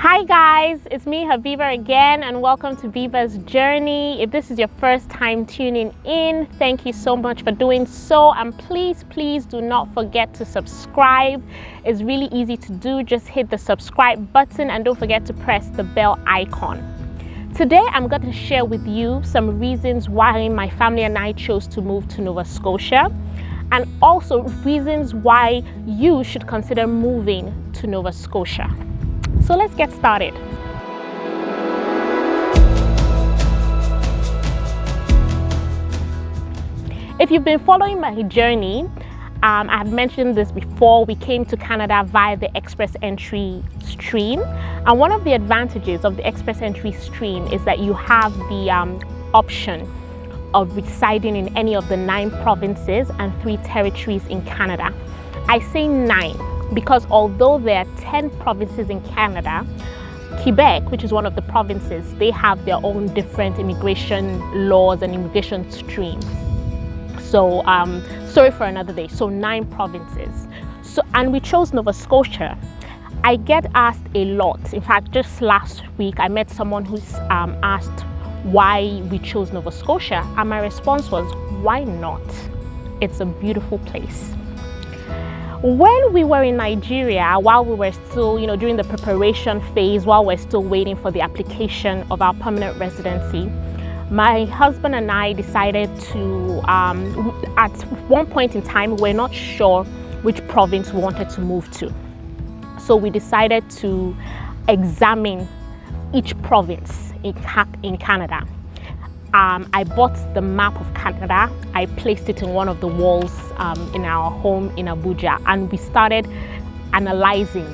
Hi guys, it's me Biba again, and welcome to Biba's Journey. If this is your first time tuning in, thank you so much for doing so, and please do not forget to subscribe. It's really easy to do. Just hit the subscribe button and don't forget to press the bell icon. Today I'm going to share with you some reasons why my family and I chose to move to Nova Scotia, and also reasons why you should consider moving to Nova Scotia. So let's get started. If you've been following my journey, I have mentioned this before. We came to Canada via the express entry stream, and one of the advantages of the express entry stream is that you have the option of residing in any of the 9 provinces and 3 territories in Canada. I say 9 because although there are 10 provinces in Canada, Quebec, which is one of the provinces, they have their own different immigration laws and immigration stream. So sorry for another day. So 9 provinces. And we chose Nova Scotia. I get asked a lot. In fact, just last week I met someone who's asked why we chose Nova Scotia, and my response was, why not? It's a beautiful place. When we were in Nigeria, while we were still, during the preparation phase, while we're still waiting for the application of our permanent residency, my husband and I decided to, at one point in time, we're not sure which province we wanted to move to. So we decided to examine each province in Canada. I bought the map of Canada. I placed it in one of the walls in our home in Abuja, and we started analyzing.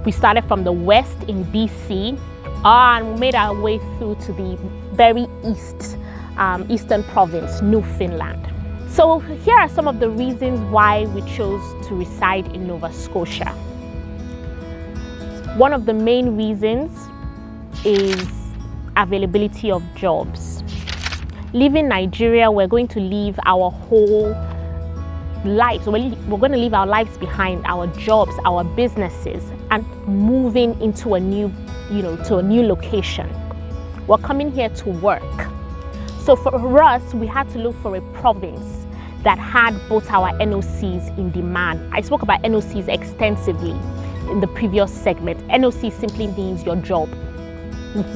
We started from the west in BC and made our way through to the very eastern province, Newfoundland. So here are some of the reasons why we chose to reside in Nova Scotia. One of the main reasons is availability of jobs. Leaving Nigeria, we're going to leave our whole lives. We're going to leave our lives behind, our jobs, our businesses, and moving into a new, to a new location. We're coming here to work. So for us, we had to look for a province that had both our NOCs in demand. I spoke about NOCs extensively in the previous segment. NOC simply means your job,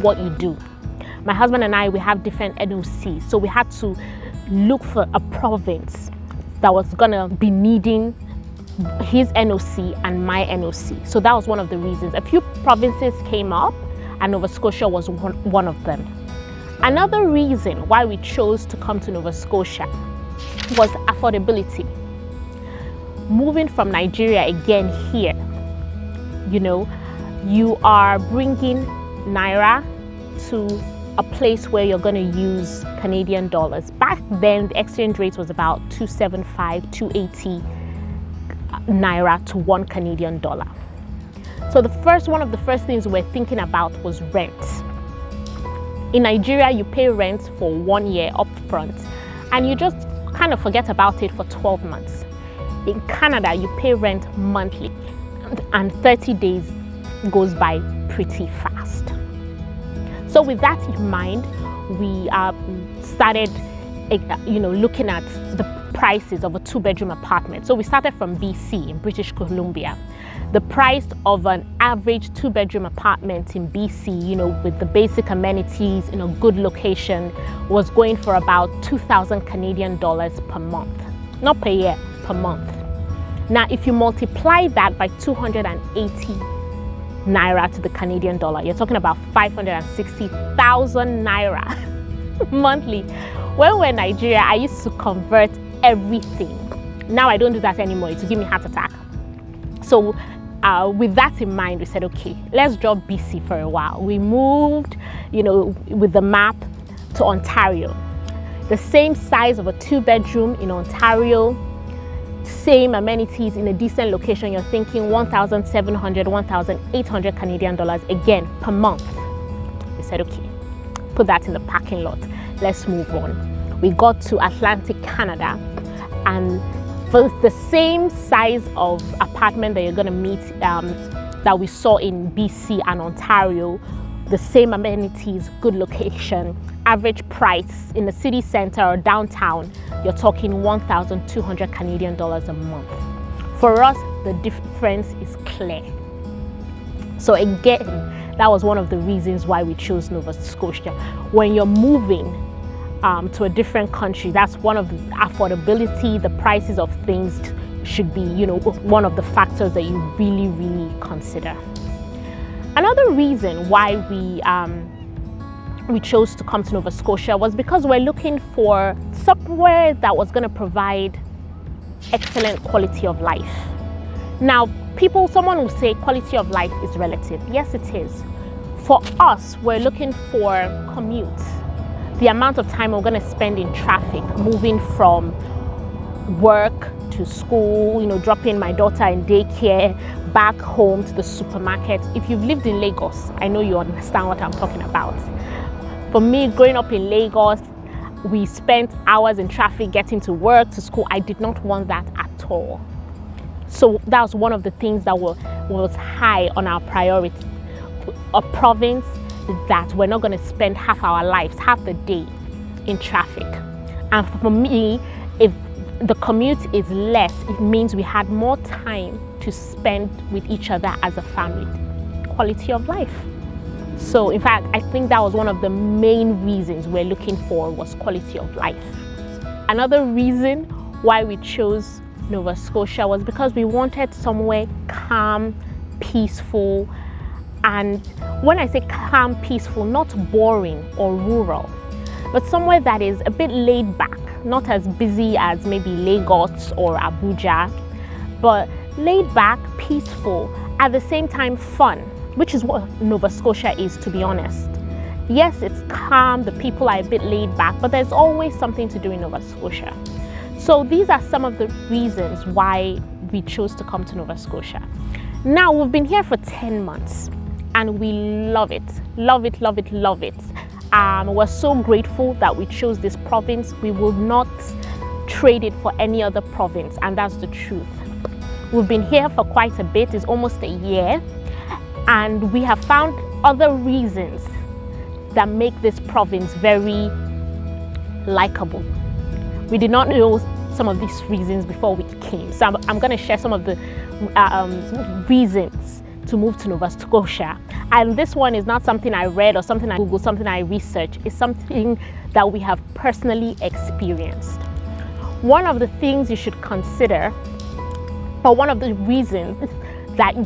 what you do. My husband and I, we have different NOCs, so we had to look for a province that was gonna be needing his NOC and my NOC. So that was one of the reasons. A few provinces came up, and Nova Scotia was one of them. Another reason why we chose to come to Nova Scotia was affordability. Moving from Nigeria again here, you are bringing Naira to a place where you're going to use Canadian dollars. Back then, the exchange rate was about 275, 280 Naira to 1 Canadian dollar. So one of the first things we're thinking about was rent. In Nigeria, you pay rent for 1 year up front, and you just kind of forget about it for 12 months. In Canada, you pay rent monthly, and 30 days goes by pretty fast. So with that in mind, we started, looking at the prices of a 2-bedroom apartment. So we started from BC in British Columbia. The price of an average 2-bedroom apartment in BC, with the basic amenities in a good location, was going for about 2,000 Canadian dollars per month. Not per year, per month. Now, if you multiply that by 280 Naira to the Canadian dollar, you're talking about 560,000 Naira monthly. When we're in Nigeria, I used to convert everything. Now I don't do that anymore. It will give me heart attack. So with that in mind, we said, okay, let's drop BC for a while. We moved, with the map to Ontario. The same size of a 2-bedroom in Ontario, same amenities in a decent location. You're thinking 1,700, 1,800 Canadian dollars again per month. We said, okay, put that in the parking lot. Let's move on. We got to Atlantic Canada, and for the same size of apartment that you're going to meet that we saw in BC and Ontario. The same amenities, good location, average price in the city center or downtown, you're talking 1,200 Canadian dollars a month. For us, the difference is clear. So again, that was one of the reasons why we chose Nova Scotia. When you're moving to a different country, that's one of the affordability, the prices of things should be, one of the factors that you really, really consider. Another reason why we chose to come to Nova Scotia was because we're looking for somewhere that was going to provide excellent quality of life. Now, someone will say quality of life is relative. Yes, it is. For us, we're looking for commute. The amount of time we're going to spend in traffic, moving from work to school, dropping my daughter in daycare, back home to the supermarket. If you've lived in Lagos, I know you understand what I'm talking about. For me, growing up in Lagos, we spent hours in traffic getting to work, to school. I did not want that at all. So that was one of the things that was high on our priority. A province that we're not going to spend half our lives, half the day in traffic. And for me, if the commute is less, it means we had more time to spend with each other as a family. Quality of life. So in fact, I think that was one of the main reasons we're looking for was quality of life. Another reason why we chose Nova Scotia was because we wanted somewhere calm, peaceful, and when I say calm, peaceful, not boring or rural, but somewhere that is a bit laid back, not as busy as maybe Lagos or Abuja, but laid back, peaceful, at the same time fun, which is what Nova Scotia is, to be honest. Yes, it's calm, the people are a bit laid back, but there's always something to do in Nova Scotia. So these are some of the reasons why we chose to come to Nova Scotia. Now, we've been here for 10 months and we love it, love it, love it, love it. We're so grateful that we chose this province. We will not trade it for any other province, and that's the truth. We've been here for quite a bit, it's almost a year, and we have found other reasons that make this province very likable. We did not know some of these reasons before we came, so I'm going to share some of the reasons to move to Nova Scotia. And this one is not something I read or something I Googled, something I researched. It's something that we have personally experienced. One of the things you should consider, or one of the reasons that you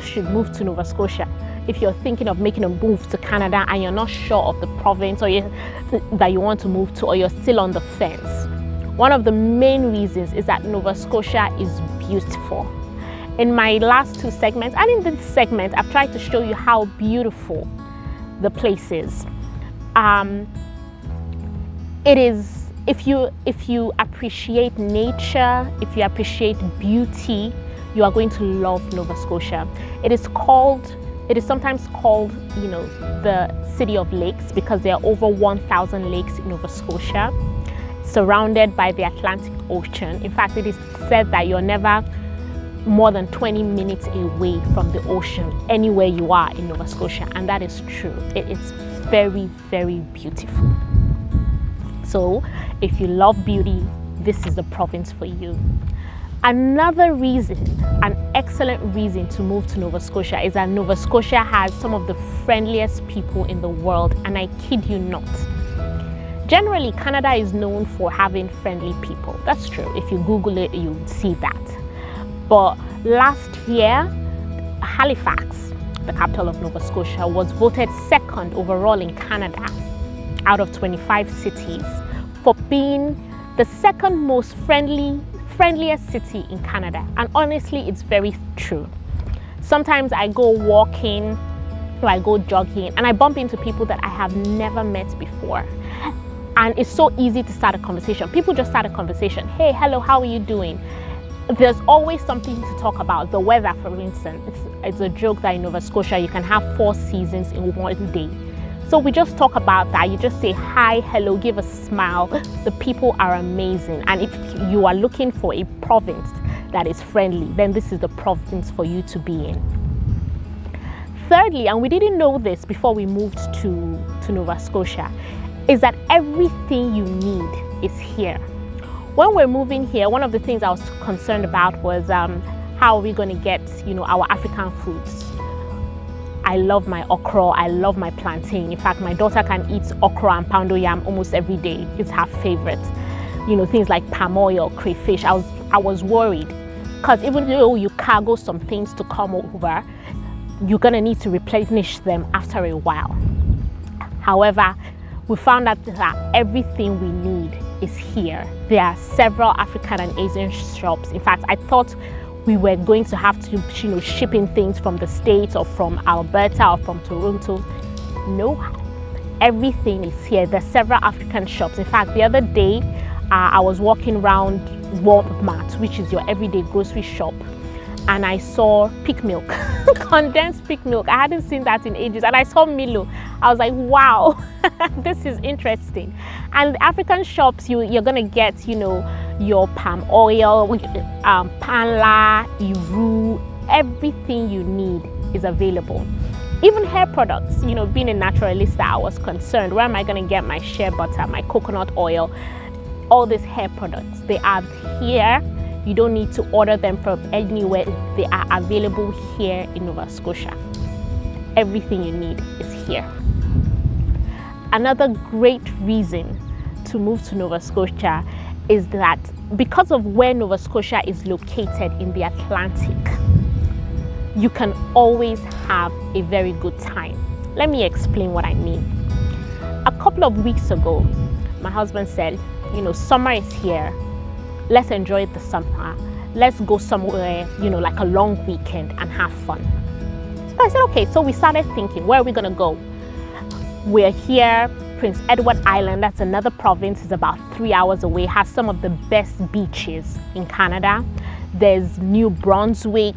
should move to Nova Scotia, if you're thinking of making a move to Canada and you're not sure of the province that you want to move to, or you're still on the fence, one of the main reasons is that Nova Scotia is beautiful. In my last two segments, and in this segment, I've tried to show you how beautiful the place is. It is, if you appreciate nature, if you appreciate beauty, you are going to love Nova Scotia. It is sometimes called, the City of Lakes because there are over 1,000 lakes in Nova Scotia, surrounded by the Atlantic Ocean. In fact, it is said that you're never more than 20 minutes away from the ocean anywhere you are in Nova Scotia, and that is true. It's very, very beautiful. So if you love beauty, this is the province for you. Another reason, an excellent reason to move to Nova Scotia, is that Nova Scotia has some of the friendliest people in the world, and I kid you not. Generally, Canada is known for having friendly people. That's true. If you Google it, you'll see that. But last year, Halifax, the capital of Nova Scotia, was voted second overall in Canada out of 25 cities for being the second most friendliest city in Canada. And honestly, it's very true. Sometimes I go walking or I go jogging and I bump into people that I have never met before. And it's so easy to start a conversation. People just start a conversation. Hey, hello, how are you doing? There's always something to talk about. The weather, for instance, it's a joke that in Nova Scotia you can have 4 seasons in one day. So we just talk about that. You just say hi, hello, give a smile. The people are amazing. And if you are looking for a province that is friendly, then this is the province for you to be in. Thirdly, and we didn't know this before we moved to Nova Scotia, is that everything you need is here. When we're moving here, one of the things I was concerned about was how are we going to get, our African foods. I love my okra, I love my plantain. In fact, my daughter can eat okra and poundo yam almost every day. It's her favorite. Things like palm oil, crayfish. I was worried because even though you cargo some things to come over, you're gonna need to replenish them after a while. However, we found out that everything we need is here. There are several African and Asian shops. In fact, I thought we were going to have to, ship in things from the States or from Alberta or from Toronto. No, everything is here. There's several African shops. In fact, the other day, I was walking around Walmart, which is your everyday grocery shop, and I saw peak milk, condensed peak milk. I hadn't seen that in ages. And I saw Milo. I was like, wow, this is interesting. And the African shops, you're gonna get, your palm oil, panla, iru, everything you need is available. Even hair products, being a naturalist, I was concerned, where am I gonna get my shea butter, my coconut oil, all these hair products? They are here. You don't need to order them from anywhere. They are available here in Nova Scotia. Everything you need is here. Another great reason to move to Nova Scotia is that because of where Nova Scotia is located in the Atlantic, you can always have a very good time. Let me explain what I mean. A couple of weeks ago, my husband said, summer is here. Let's enjoy the summer. Let's go somewhere, like a long weekend and have fun. So I said, okay. So we started thinking, where are we gonna go? We're here, Prince Edward Island, that's another province, is about 3 hours away, has some of the best beaches in Canada. There's New Brunswick,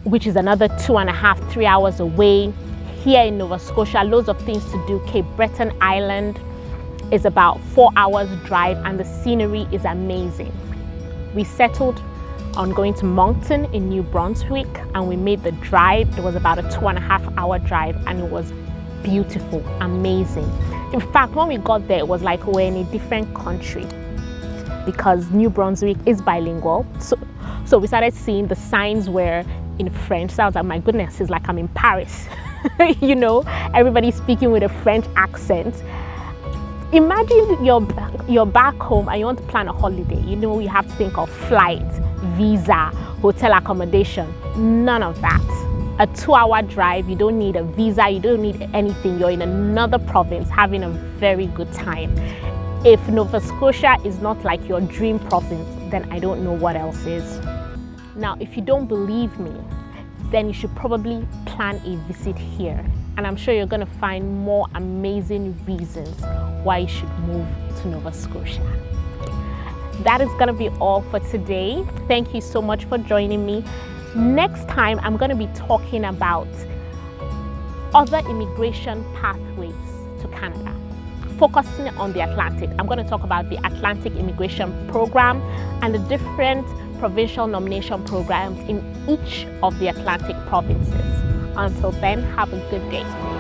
which is another 2.5, 3 hours away. Here in Nova Scotia, loads of things to do. Cape Breton Island is about 4 hours drive, and the scenery is amazing. We settled on going to Moncton in New Brunswick, and we made the drive. It was about a 2.5 hour drive, and it was beautiful, amazing. In fact, when we got there, it was like we're in a different country because New Brunswick is bilingual. So we started seeing the signs were in French. So I was like, my goodness, it's like I'm in Paris. Everybody speaking with a French accent. Imagine you're back home and you want to plan a holiday. You have to think of flight, visa, hotel accommodation. None of that. A 2-hour drive, you don't need a visa, you don't need anything. You're in another province having a very good time. If Nova Scotia is not like your dream province, then I don't know what else is. Now, if you don't believe me, then you should probably plan a visit here. And I'm sure you're gonna find more amazing reasons why you should move to Nova Scotia. That is gonna be all for today. Thank you so much for joining me. Next time, I'm gonna be talking about other immigration pathways to Canada, focusing on the Atlantic. I'm gonna talk about the Atlantic Immigration Program and the different provincial nomination programs in each of the Atlantic provinces. Until then, have a good day.